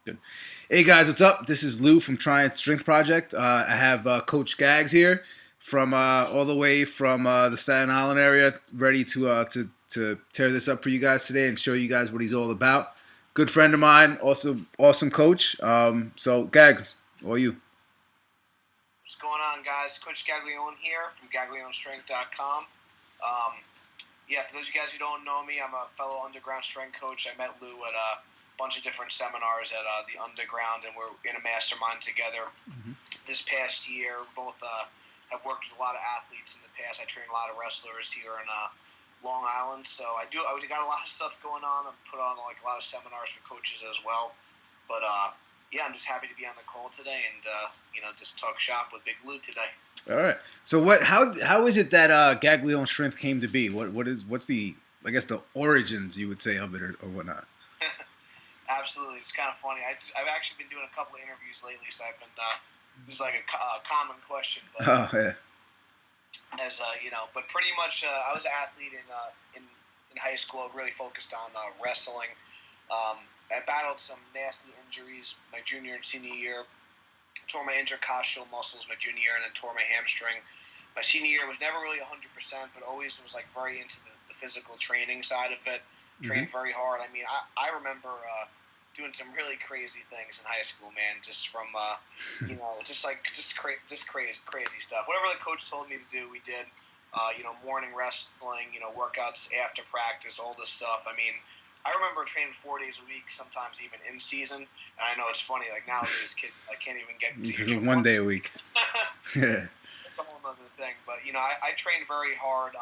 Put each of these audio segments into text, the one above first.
Good. Hey guys, what's up? This is Lou from Trying Strength Project. I have Coach Gags here from all the way from the Staten Island area, ready to tear this up for you guys today and show you guys what he's all about. Good friend of mine, also awesome coach. So Gags, all you. What's going on, guys? Coach Gaglione here from GaglioneStrength.com. For those of you guys who don't know me, I'm a fellow underground strength coach. I met Lou at a bunch of different seminars at the underground, and we're in a mastermind together. This past year. Both have worked with a lot of athletes in the past. I train a lot of wrestlers here in Long Island, so I got a lot of stuff going on. I've put on like a lot of seminars for coaches as well. But I'm just happy to be on the call today and just talk shop with Big Lou today. All right. So how is it that Gaglione Strength came to be? What's the, I guess, the origins, you would say, of it or whatnot? Absolutely, it's kind of funny. I've actually been doing a couple of interviews lately, so I've been this is like a common question, but but pretty much I was an athlete in high school, really focused on wrestling. I battled some nasty injuries my junior and senior year. Tore my intercostal muscles my junior year, and then tore my hamstring. My senior year was never really 100%, but always was like very into the physical training side of it. Trained very hard. I mean, I remember doing some really crazy things in high school, man. Just from crazy stuff. Whatever the coach told me to do, we did. Morning wrestling, workouts after practice, all this stuff. I mean, I remember training 4 days a week, sometimes even in season. And I know it's funny, like nowadays, kids, I can't even get to one day a week. Yeah, it's a whole other thing. But I trained very hard.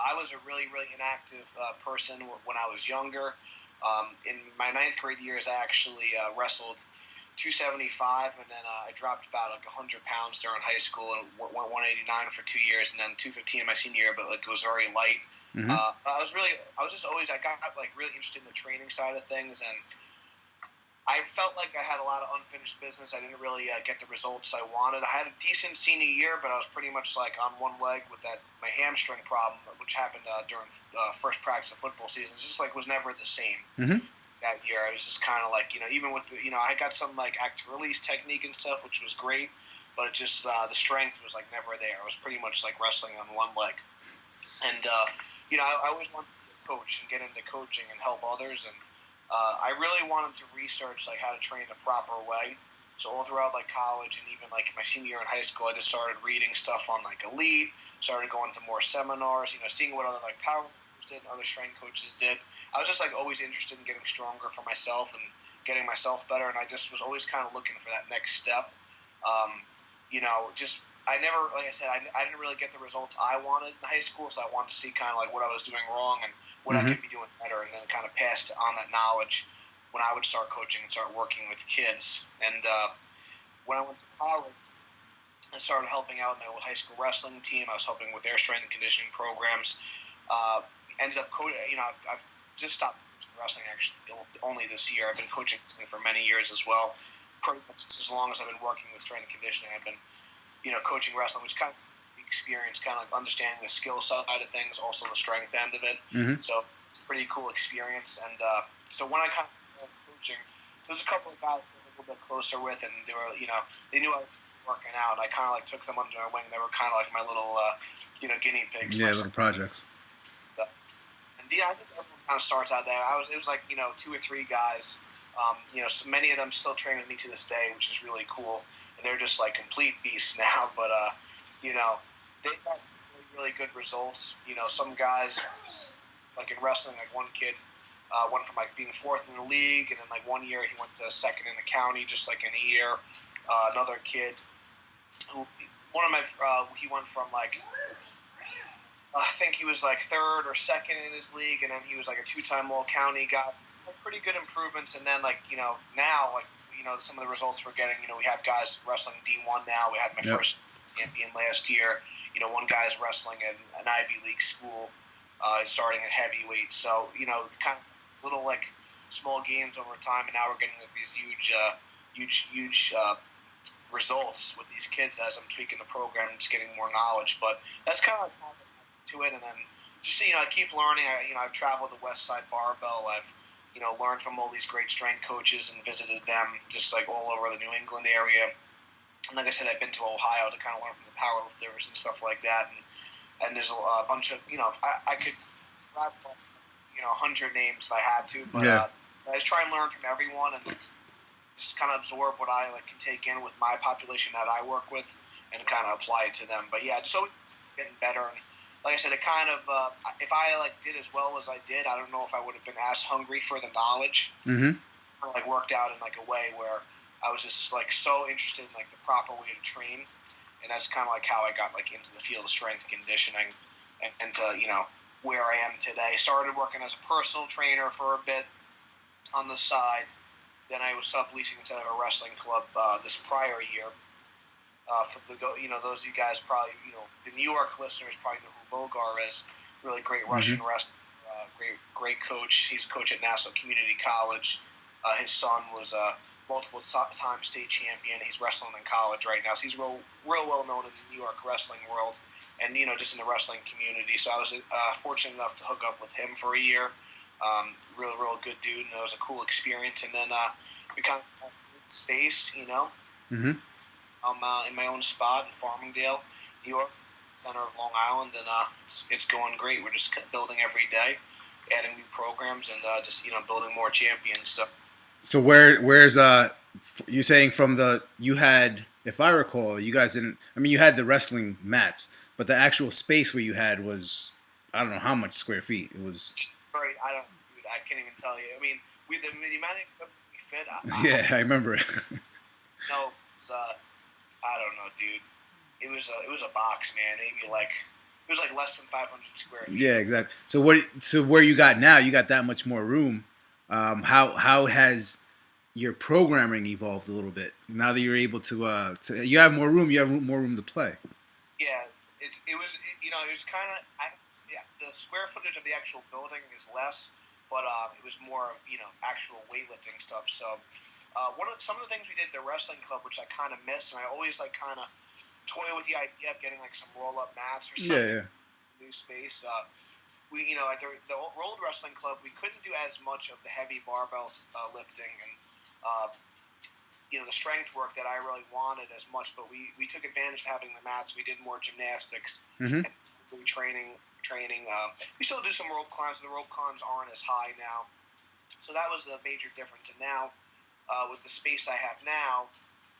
I was a really, really inactive person when I was younger. In my ninth grade years, I actually wrestled 275, and then I dropped about like 100 pounds during high school and went 189 for 2 years, and then 215 in my senior year, but like it was very light. I got like really interested in the training side of things, and I felt like I had a lot of unfinished business. I didn't really get the results I wanted. I had a decent senior year, but I was pretty much like on one leg with my hamstring problem, which happened during first practice of football season. It's just like was never the same that year. I was just kind of like, even with I got some like active release technique and stuff, which was great, but it just the strength was like never there. I was pretty much like wrestling on one leg, and I always wanted to be a coach and get into coaching and help others, and I really wanted to research like how to train the proper way. So all throughout like college and even like my senior year in high school, I just started reading stuff on like Elite, started going to more seminars, seeing what other like power coaches did, other strength coaches did. I was just like always interested in getting stronger for myself and getting myself better, and I just was always kind of looking for that next step. I never, like I said, I didn't really get the results I wanted in high school, so I wanted to see kind of like what I was doing wrong and what I could be doing better, and then kind of passed on that knowledge when I would start coaching and start working with kids. And when I went to college, I started helping out my old high school wrestling team. I was helping with their strength and conditioning programs. Ended up coaching. I've just stopped wrestling actually only this year. I've been coaching for many years as well. Pretty much as long as I've been working with strength and conditioning, I've been coaching wrestling, which kind of experience, kind of like understanding the skill side of things, also the strength end of it. So it's a pretty cool experience. And so when I kind of started coaching, there was a couple of guys that I was a little bit closer with, and they were, they knew I was working out. I kind of like took them under my wing. They were kind of like my little, guinea pigs. Yeah, little projects. And I think everyone kind of starts out there. It was like 2 or 3 guys. So many of them still train with me to this day, which is really cool. And they're just like complete beasts now, but they've got some really good results. Some guys, like in wrestling, like one kid went from like being 4th in the league, and then like 1 year he went to 2nd in the county, just like in a year. Another kid who he went from like I think he was like 3rd or 2nd in his league, and then he was like a 2-time all-county guy. It's like pretty good improvements, and then like now like. Some of the results we're getting, we have guys wrestling D1 now. We had my first champion last year. One guy's wrestling in an Ivy League school, starting at heavyweight. So, kind of little like small gains over time, and now we're getting like these huge results with these kids as I'm tweaking the program and just getting more knowledge. But that's kind of like to it, and then just I keep learning. I've traveled the West Side Barbell. I've learned from all these great strength coaches and visited them just like all over the New England area. And like I said, I've been to Ohio to kind of learn from the powerlifters and stuff like that. And there's a bunch of, I could grab 100 names if I had to, but so I just try and learn from everyone and just kind of absorb what I can take in with my population that I work with and kind of apply it to them. But yeah, so it's getting better. And like I said, it kind of if I did as well as I did, I don't know if I would have been as hungry for the knowledge. Mm-hmm. Worked out in a way where I was just so interested in the proper way to train, and that's kind of how I got into the field of strength and conditioning, and to where I am today. Started working as a personal trainer for a bit on the side. Then I was subleasing instead of a wrestling club this prior year. For those of you guys probably the New York listeners probably know who Vogar is. Really great Russian wrestler, great coach. He's a coach at Nassau Community College. His son was a multiple-time state champion. He's wrestling in college right now, so he's real well known in the New York wrestling world, and just in the wrestling community. So I was fortunate enough to hook up with him for a year. Real good dude, and it was a cool experience. And then we kind of space, Mm-hmm. I'm in my own spot in Farmingdale, New York, center of Long Island, and it's going great. We're just building every day, adding new programs, and just building more champions. So where's you saying you had, if I recall, you guys didn't. I mean, you had the wrestling mats, but the actual space where you had was, I don't know how much square feet it was. Right, I can't even tell you. I mean, the amount of equipment we fit. Yeah, I remember it. No, it's I don't know, dude. It was a box, man. Maybe it was less than 500 square feet. Yeah, exactly. So where you got now, you got that much more room. How has your programming evolved a little bit now that you're able to you have more room, more room to play? Yeah, it was kind of the square footage of the actual building is less, but it was more actual weightlifting stuff. So some of the things we did at the wrestling club, which I kind of miss, and I always kind of toy with the idea of getting some roll up mats or something. Yeah. New space. We at the old wrestling club, we couldn't do as much of the heavy barbell lifting and the strength work that I really wanted as much, but we took advantage of having the mats. We did more gymnastics and training. We still do some rope climbs. The rope climbs aren't as high now, so that was a major difference. And now with the space I have now,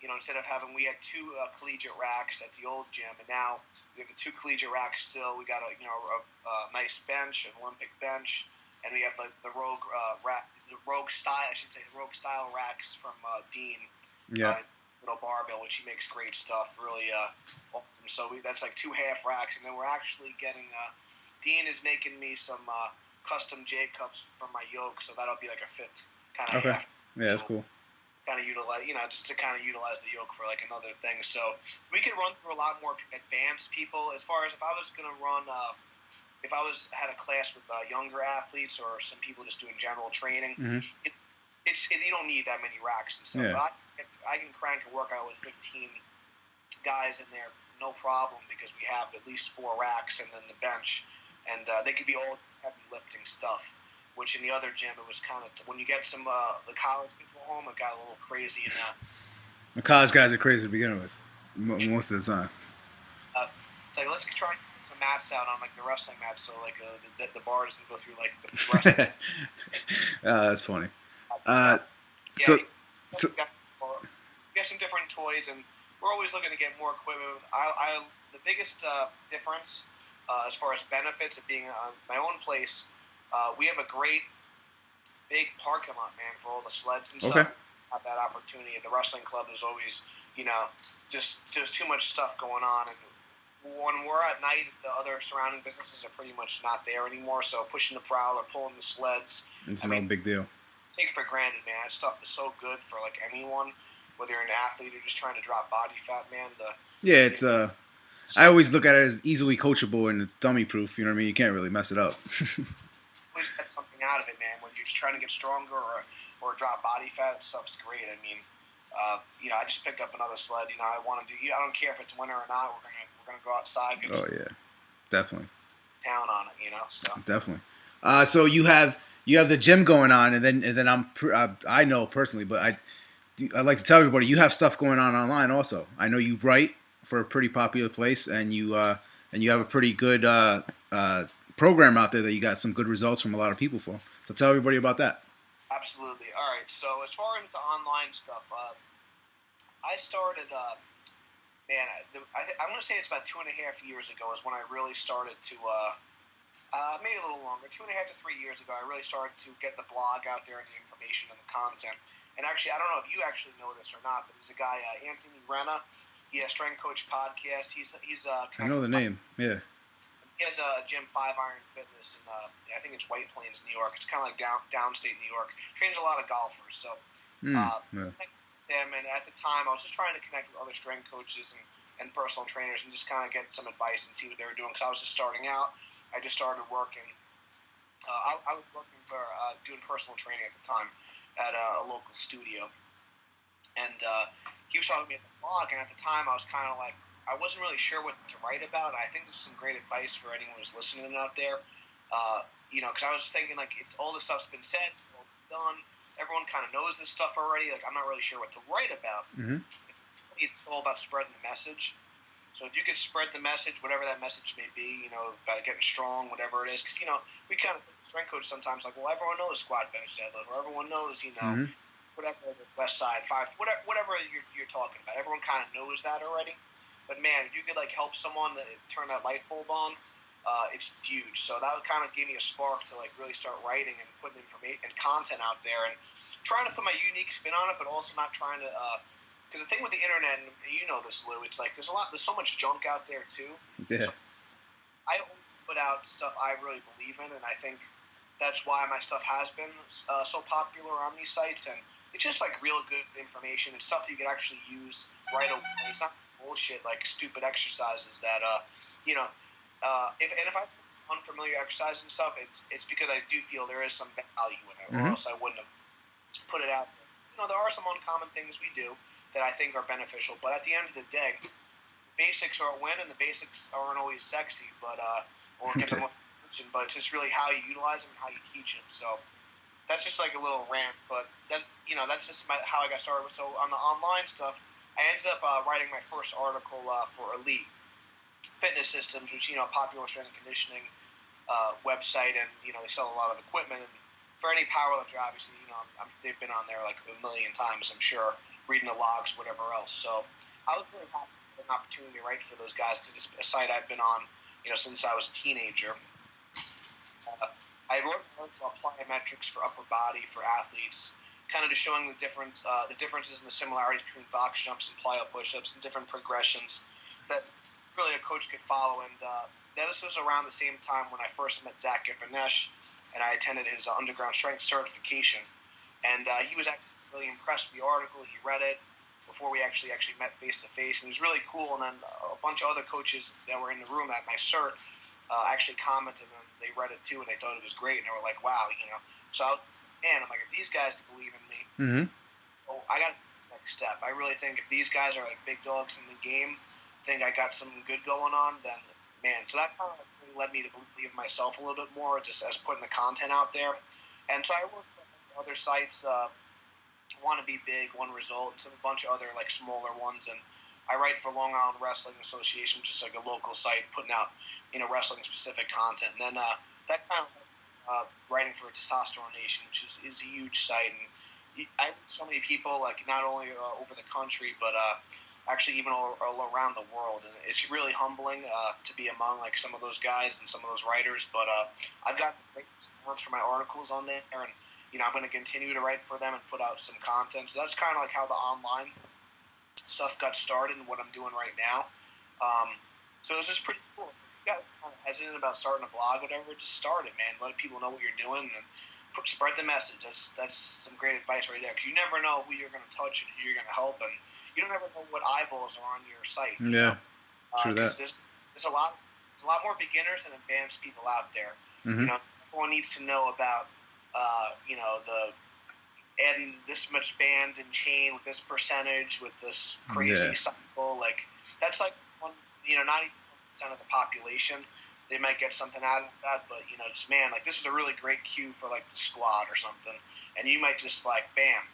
instead of we had two collegiate racks at the old gym, and now we have the two collegiate racks still. We got a nice bench, an Olympic bench, and we have the rogue style racks from Dean. Yeah. Little barbell, which he makes great stuff. Really awesome. So that's two half racks, and then we're actually getting. Dean is making me some custom J cups for my yoke, so that'll be a fifth kind of half. Yeah, that's cool. Kind of utilize, just to kind of utilize the yoke for another thing. So we could run through a lot more advanced people. As far as if I was going to run, if I had a class with younger athletes or some people just doing general training, you don't need that many racks and stuff. Yeah. But I can crank a workout with 15 guys in there, no problem, because we have at least 4 racks and then the bench, and they could be all heavy lifting stuff. Which in the other gym, it was kind of when you get some the college people home, it got a little crazy. And the college guys are crazy to begin with, most of the time. So let's try and get some maps out on the wrestling maps, so the bar doesn't go through the wrestling. That's funny. We got some different toys, and we're always looking to get more equipment. The biggest difference as far as benefits of being on my own place. We have a great big parking lot, man, for all the sleds and stuff. Okay. Have that opportunity at the wrestling club. There's always, just there's too much stuff going on, and when we're at night, the other surrounding businesses are pretty much not there anymore. So pushing the prowler, pulling the sleds, it's no big deal. Take for granted, man. That stuff is so good for anyone, whether you're an athlete or just trying to drop body fat, man. It's I always look at it as easily coachable and it's dummy proof. You know what I mean? You can't really mess it up. Always get something out of it, man. When you're just trying to get stronger or drop body fat, stuff's great. I mean, I just picked up another sled. I want to do. I don't care if it's winter or not. We're gonna go outside. Get yeah, definitely. Town on it, So definitely. So you have you have the gym going on, and then I know personally, but I like to tell everybody you have stuff going on online also. I know you write for a pretty popular place, and you have a pretty good program out there that you got some good results from a lot of people for. So tell everybody about that. Absolutely. All right. So as far as the online stuff, I started. Man, I'm going to say it's about 2.5 years ago is when I really started to. Maybe a little longer, 2.5 to 3 years ago, I really started to get the blog out there and the information and the content. And actually, I don't know if you actually know this or not, but there's a guy, Anthony Renna. He has Strength Coach Podcast. He's I know the name. Yeah. He has a gym, 5 Iron Fitness, in I think it's White Plains, New York. It's kind of like downstate New York. Trains a lot of golfers. So, Yeah. him, and at the time, I was just trying to connect with other strength coaches and personal trainers and just kind of get some advice and see what they were doing because I was just starting out. I just started working. I was working for doing personal training at the time at a local studio, and he was talking to me at the blog. And at the time, I was kind of like, I wasn't really sure what to write about. I think this is some great advice for anyone who's listening out there. Because I was thinking like it's all this stuff's been said, it's all done. Everyone kind of knows this stuff already. Like I'm not really sure what to write about. Mm-hmm. It's all about spreading the message. So if you could spread the message, whatever that message may be, about getting strong, whatever it is, because we kind of strength coach sometimes like, well, everyone knows squat, bench, deadlift, or everyone knows, Mm-hmm. whatever it's West Side, five, whatever you're talking about. Everyone kind of knows that already. But man, if you could like help someone turn that light bulb on, it's huge. So that kind of gave me a spark to like really start writing and putting information and content out there and trying to put my unique spin on it, but also not trying to. Because the thing with the internet, and you know this, Lou, it's like there's so much junk out there too. Yeah. So I always put out stuff I really believe in, and I think that's why my stuff has been so popular on these sites. And it's just like real good information. It's stuff that you can actually use right away. It's not bullshit like stupid exercises that if I put some unfamiliar exercise and stuff, it's because I do feel there is some value in it, or else I wouldn't have put it out there. There are some uncommon things we do that I think are beneficial, but at the end of the day, basics are a win, and the basics aren't always sexy, but or get them attention, but it's just really how you utilize them and how you teach them. So that's just like a little rant, but then that's just how I got started. So on the online stuff, I ended up writing my first article for Elite Fitness Systems, which a popular strength and conditioning website, and they sell a lot of equipment. And for any powerlifter, obviously, they've been on there like a million times, I'm sure, reading the logs, whatever else. So I was really happy for an opportunity to write for those guys because it's a site I've been on, since I was a teenager. I wrote about plyometrics for upper body for athletes, kind of just showing the differences and the similarities between box jumps and plyo push-ups and different progressions that really a coach could follow. And this was around the same time when I first met Zach Givernesh, and I attended his underground strength certification. And he was actually really impressed with the article. He read it before we actually met face-to-face, and it was really cool. And then a bunch of other coaches that were in the room at my cert actually commented, and they read it too, and they thought it was great. And they were like, wow, So I was just, man, I'm like, if these guys believe in me, I got to take the next step. I really think if these guys are like big dogs in the game, think I got something good going on, then, man. So that kind of led me to believe in myself a little bit more, just as putting the content out there. And so I worked other sites, Want to Be Big, One Result, and a bunch of other like smaller ones. And I write for Long Island Wrestling Association, which is like a local site putting out wrestling specific content. And then that kind of writing for Testosterone Nation, which is a huge site. And I meet so many people, like not only over the country, but actually even all around the world. And it's really humbling to be among like some of those guys and some of those writers. But I've got great response for my articles on there, and I'm going to continue to write for them and put out some content. So that's kind of like how the online stuff got started and what I'm doing right now. So it's just pretty cool. So if you guys are kind of hesitant about starting a blog, whatever, just start it, man. Let people know what you're doing and spread the message. That's some great advice right there, because you never know who you're going to touch and who you're going to help, and you don't ever know what eyeballs are on your site. Yeah, true that. There's a lot more beginners and advanced people out there. Mm-hmm. Everyone needs to know about and this much band and chain with this percentage with this crazy cycle. Like that's like not even 1% of the population. they might get something out of that. But just man, like this is a really great cue for like the squad or something, and you might just like bam,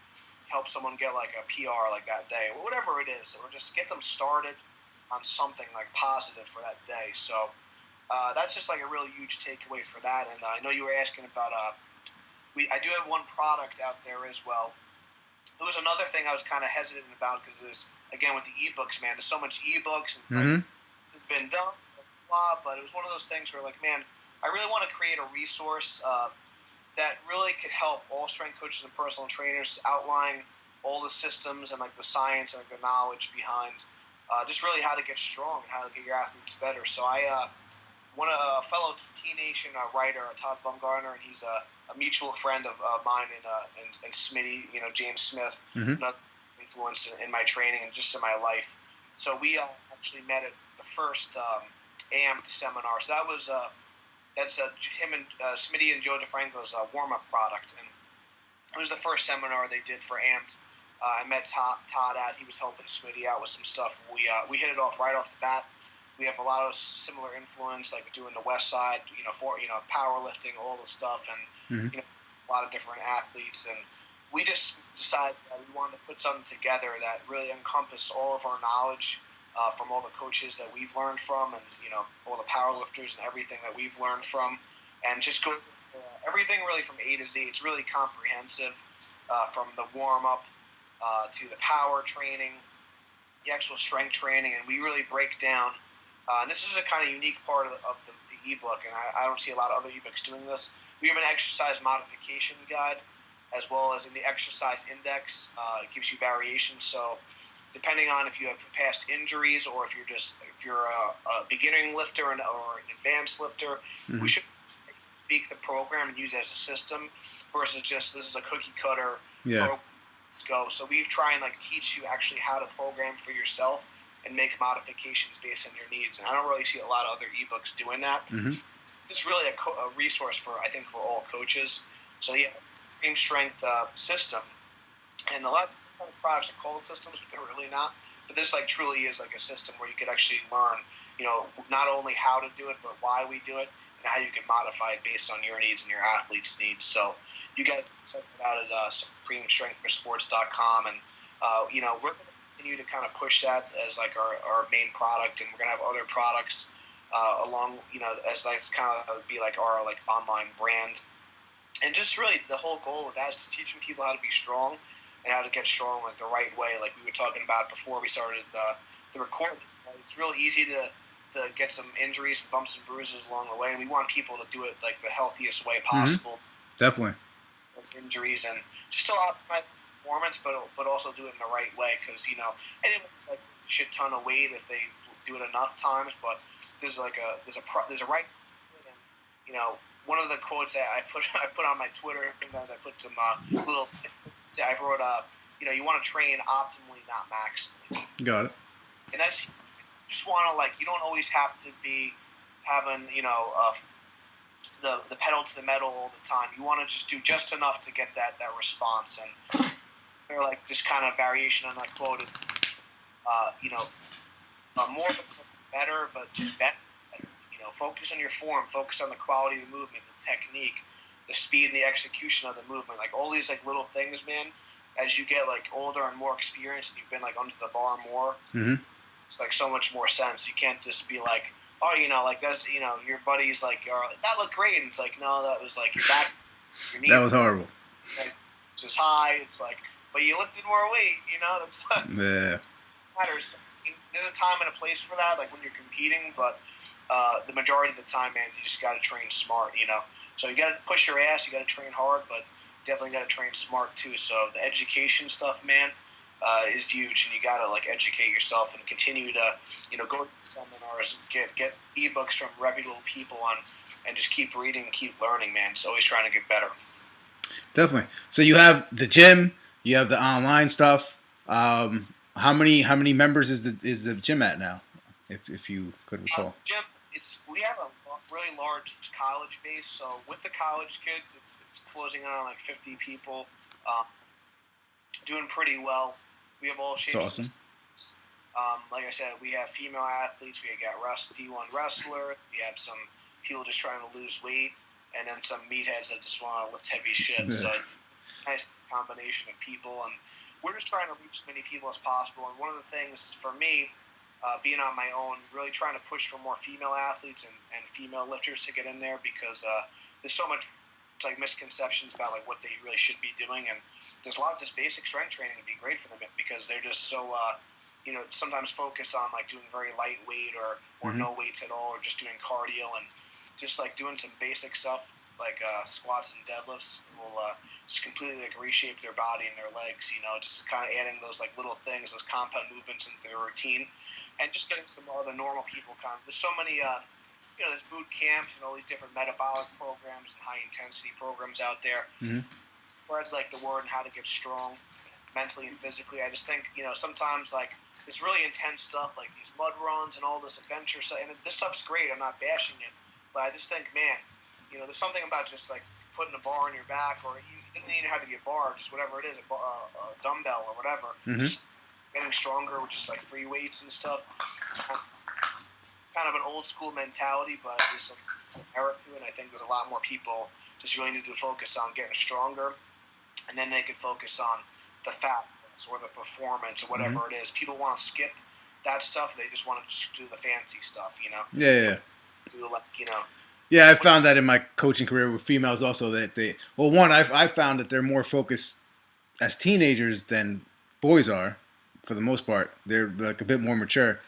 help someone get like a PR like that day or whatever it is, or just get them started on something like positive for that day. So that's just like a really huge takeaway for that. And I know you were asking about I do have one product out there as well. There was another thing I was kind of hesitant about because there's, again, with the ebooks, man, there's so much ebooks and like, it's been done, blah, but it was one of those things where like, man, I really want to create a resource that really could help all strength coaches and personal trainers outline all the systems and like the science and like the knowledge behind just really how to get strong and how to get your athletes better. So a fellow T-Nation writer, Todd Bumgarner, and he's a mutual friend of mine and Smitty, James Smith, another influence in my training and just in my life. So we actually met at the first AMP seminar. So that's him and Smitty and Joe DeFranco's warm-up product, and it was the first seminar they did for AMP. I met Todd at. He was helping Smitty out with some stuff. We hit it off right off the bat. We have a lot of similar influence, like doing the West Side, powerlifting, all the stuff, and a lot of different athletes. And we just decided that we wanted to put something together that really encompassed all of our knowledge from all the coaches that we've learned from, and all the powerlifters and everything that we've learned from, and just go everything really from A to Z. It's really comprehensive, from the warm up to the power training, the actual strength training, and we really break down. And this is a kind of unique part of the ebook, and I don't see a lot of other ebooks doing this. We have an exercise modification guide, as well as in the exercise index. It gives you variations. So depending on if you have past injuries or if you're a beginning lifter or an advanced lifter, we should speak the program and use it as a system versus just this is a cookie cutter program. Go. So we try and like teach you actually how to program for yourself and make modifications based on your needs. And I don't really see a lot of other ebooks doing that. It's really a resource for all coaches. So yeah, Extreme Strength system, and a lot of products are called systems, but they're really not. But this like truly is like a system where you could actually learn, not only how to do it, but why we do it, and how you can modify it based on your needs and your athlete's needs. So you guys can check it out at supremestrengthforsports.com, and we're going to continue to kind of push that as like our main product, and we're going to have other products along, as that's kind of be like our like online brand. And just really the whole goal of that is to teaching people how to be strong and how to get strong like the right way, like we were talking about before we started the recording. It's real easy to get some injuries and bumps and bruises along the way, and we want people to do it like the healthiest way possible. Definitely. With injuries and just still optimize the performance, but also do it in the right way, because anyone like a shit ton of weight if they do it enough times, but there's a right, and one of the quotes that I put on my Twitter, sometimes I put some little. I wrote you want to train optimally, not maximally. Got it. And that's just want to you don't always have to be having the pedal to the metal all the time. You want to just do just enough to get that response, and they're like this kind of variation on that quote. More of it's better, but just better. Focus on your form, focus on the quality of the movement, the technique, the speed and the execution of the movement. Like all these like little things, man. As you get like older and more experienced, and you've been like under the bar more. It's like so much more sense. You can't just be like, oh, like that's your buddy's like, that looked great, and it's like, no, that was like your back, your knee. That was horrible. Like, it's just high. It's like, but you lifted more weight. That's yeah. Matters. There's a time and a place for that, like when you're competing, but the majority of the time, man, you just got to train smart. So you got to push your ass. You got to train hard, but definitely got to train smart too. So the education stuff, man, is huge, and you got to like educate yourself and continue to go to seminars, get ebooks from reputable people and just keep reading and keep learning, man. It's always trying to get better. Definitely. So you have the gym, you have the online stuff. How many members is the gym at now, if you could recall? Gym, we have a really large college base. So with the college kids, it's closing in on like 50 people, doing pretty well. We have all shapes. That's awesome. Like I said, we have female athletes. We got D1 wrestler. We have some people just trying to lose weight, and then some meatheads that just want to lift heavy shit. So nice combination of people, and we're just trying to reach as many people as possible. And one of the things for me, being on my own, really trying to push for more female athletes and female lifters to get in there, because there's so much like misconceptions about like what they really should be doing, and there's a lot of just basic strength training would be great for them, because they're just so sometimes focused on like doing very lightweight or no weights at all, or just doing cardio, and just like doing some basic stuff like squats and deadlifts will just completely like reshape their body and their legs, just kind of adding those like little things, those compound movements into their routine, and just getting some other normal people there's so many there's boot camps and all these different metabolic programs and high intensity programs out there. Spread like the word on how to get strong mentally and physically. I just think sometimes like this really intense stuff like these mud runs and all this adventure stuff, and this stuff's great, I'm not bashing it, but I just think, man, there's something about just like putting a bar on your back, or it doesn't even have to be a bar, just whatever it is, a dumbbell or whatever, just getting stronger with just like free weights and stuff. Kind of an old school mentality, but there's some merit to it, and I think there's a lot more people just really need to focus on getting stronger, and then they could focus on the fat or the performance or whatever it is. People want to skip that stuff, they just want to just do the fancy stuff, Yeah. Do like, Yeah, I found that in my coaching career with females also, that I found that they're more focused as teenagers than boys are, for the most part. They're like a bit more mature.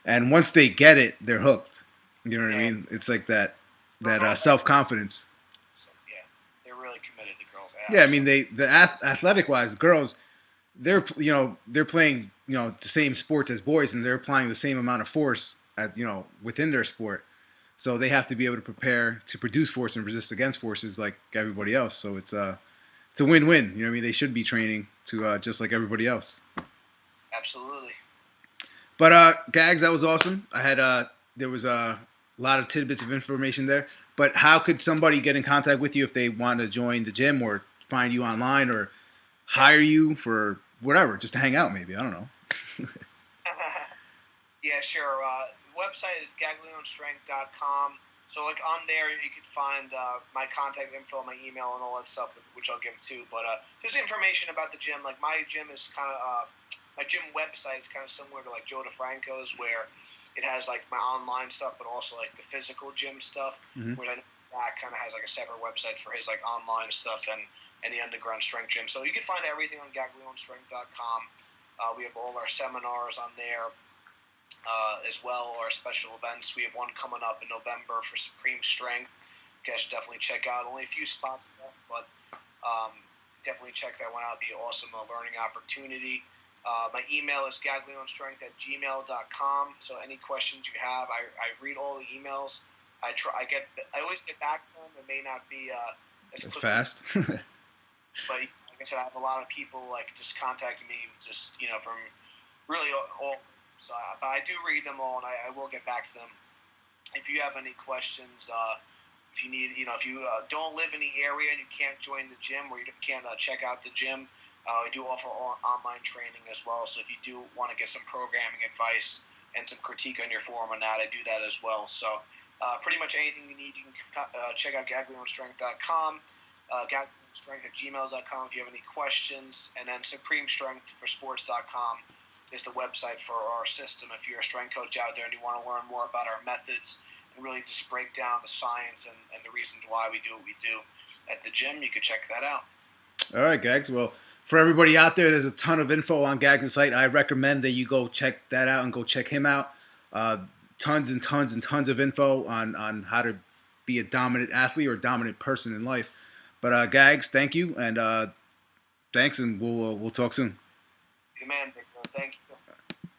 And once they get it, they're hooked. You know what I mean? It's like that self-confidence. So, yeah, they're really committed, the girls. Yeah, I mean, athletic-wise, girls, they're playing the same sports as boys, and they're applying the same amount of force within their sport. So they have to be able to prepare to produce force and resist against forces like everybody else. So it's a win-win. You know what I mean? They should be training to just like everybody else. Absolutely. But Gags, that was awesome. I had there was a lot of tidbits of information there. But how could somebody get in contact with you if they want to join the gym, or find you online, or hire you for whatever, just to hang out maybe? I don't know. Yeah, sure. Website is gaglionestrength.com. So like on there you can find my contact info, my email, and all that stuff, which I'll give too. But just information about the gym. Like my gym is kind of my gym website is kind of similar to like Joe DeFranco's, where it has like my online stuff, but also like the physical gym stuff. Where that kind of has like a separate website for his like online stuff and the underground strength gym. So you can find everything on gaglionestrength.com. We have all our seminars on there. As well, our special events. We have one coming up in November for Supreme Strength. You guys should definitely check out. Only a few spots left, but definitely check that one out. It'd be an awesome learning opportunity. My email is gaglionestrength@gmail.com. So any questions you have, I read all the emails. I always get back to them. It may not be as fast, but like I said, I have a lot of people like just contacting me just from really all. So, but I do read them all, and I will get back to them. If you have any questions, if you need, if you don't live in the area and you can't join the gym, or you can't check out the gym, we do offer online training as well. So if you do want to get some programming advice and some critique on your form on that, I do that as well. So pretty much anything you need, you can check out gaglionestrength.com, gaglionestrength@gmail.com if you have any questions, and then supremestrengthforsports.com is the website for our system. If you're a strength coach out there and you want to learn more about our methods and really just break down the science and the reasons why we do what we do at the gym, you can check that out. All right, Gags. Well, for everybody out there, there's a ton of info on Gags' site. I recommend that you go check that out and go check him out. Tons and tons and tons of info on how to be a dominant athlete or a dominant person in life. But Gags, thank you, and thanks, and we'll talk soon. Hey, man, Victor, thank you.